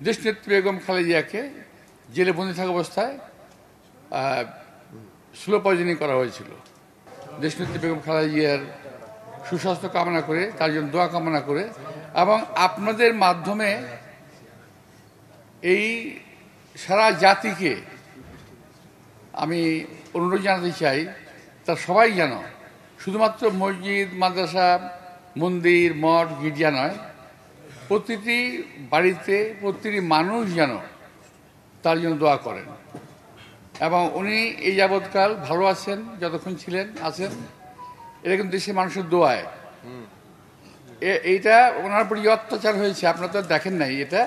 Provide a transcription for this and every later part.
দেশনেত্রী বেগম খালেদা জিয়াকে জেলে বন্দী থাকা অবস্থায় স্লো পয়জনিং করা হয়েছিল। দেশনেত্রী বেগম খালেদা জিয়ার সুস্বাস্থ্য কামনা করে, তার জন্য দোয়া কামনা করে, এবং আপনাদের মাধ্যমে এই সারা জাতিকে আমি অনুরোধ জানাতে চাই, তার সবাই যেন শুধুমাত্র মসজিদ, মাদ্রাসা, মন্দির, মঠ, গির্জা নয়, প্রতিটি বাড়িতে প্রতিটি মানুষ যেন তার জন্য দোয়া করেন। এবং উনি এই যাবৎকাল ভালো আছেন, যতক্ষণ ছিলেন আছেন, এটা কিন্তু দেশের মানুষের দোয়ায়। এইটা ওনার প্রতি অত্যাচার হয়েছে, আপনারা তো দেখেন নাই, এটা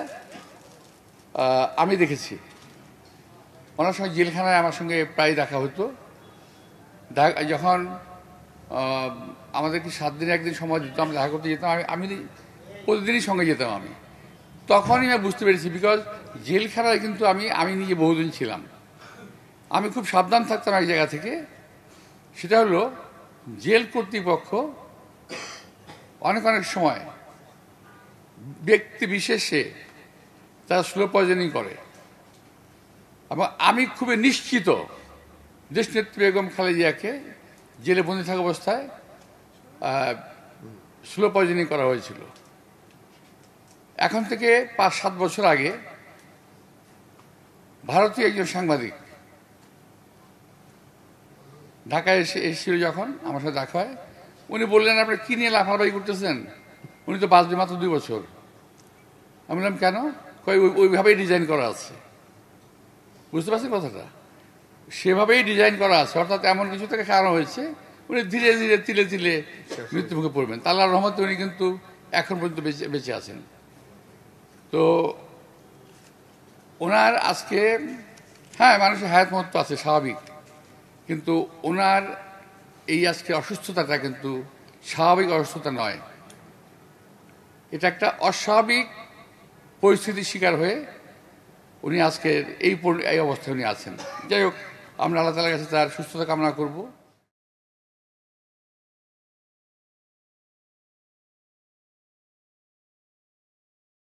আমি দেখেছি। ওনার সঙ্গে জেলখানায় আমার সঙ্গে প্রায় দেখা হতো। যখন আমাদেরকে 7 দিনে একদিন সময় দিত, আমরা দেখা করতে যেতাম, আমি প্রতিদিনই সঙ্গে যেতাম। আমি তখনই আমি বুঝতে পেরেছি, বিকজ জেলখানায় কিন্তু আমি নিজে বহুদিন ছিলাম। আমি খুব সাবধান থাকতাম এক জায়গা থেকে, সেটা হলো জেল কর্তৃপক্ষ অনেক সময় ব্যক্তি বিশেষে তারা স্লো পয়জনিং করে। এবং আমি খুবই নিশ্চিত দেশনেত্রী বেগম খালেদা জিয়াকে জেলে বন্দী থাকা অবস্থায় স্লো পয়জনিং করা হয়েছিল। এখন থেকে 5-7 বছর আগে ভারতীয় একজন সাংবাদিক ঢাকায় এসেছিল, যখন আমার সাথে দেখা হয়, উনি বললেন, আপনি কি নিয়ে লাফালাফি করতেছেন? উনি তো বাঁচবে মাত্র 2 বছর। আমি বললাম, কেন? ওইভাবেই ডিজাইন করা আছে। বুঝতে পারছেন কথাটা? সেভাবেই ডিজাইন করা আছে, অর্থাৎ এমন কিছু থেকে খাওয়ানো হয়েছে উনি ধীরে ধীরে তিলে তিলে মৃত্যুমুখে পড়বেন। আল্লাহর রহমতে উনি কিন্তু এখন পর্যন্ত বেঁচে আছেন। তো ওনার আজকে, হ্যাঁ, মানুষের হায়াত মহত্ব আছে, স্বাভাবিক, কিন্তু ওনার এই আজকে অসুস্থতাটা কিন্তু স্বাভাবিক অসুস্থতা নয়। এটা একটা অস্বাভাবিক পরিস্থিতির শিকার হয়ে উনি আজকের এই অবস্থায় উনি আছেন। যাই হোক, আমরা আল্লাহ তাআলার কাছে তার সুস্থতা কামনা করব।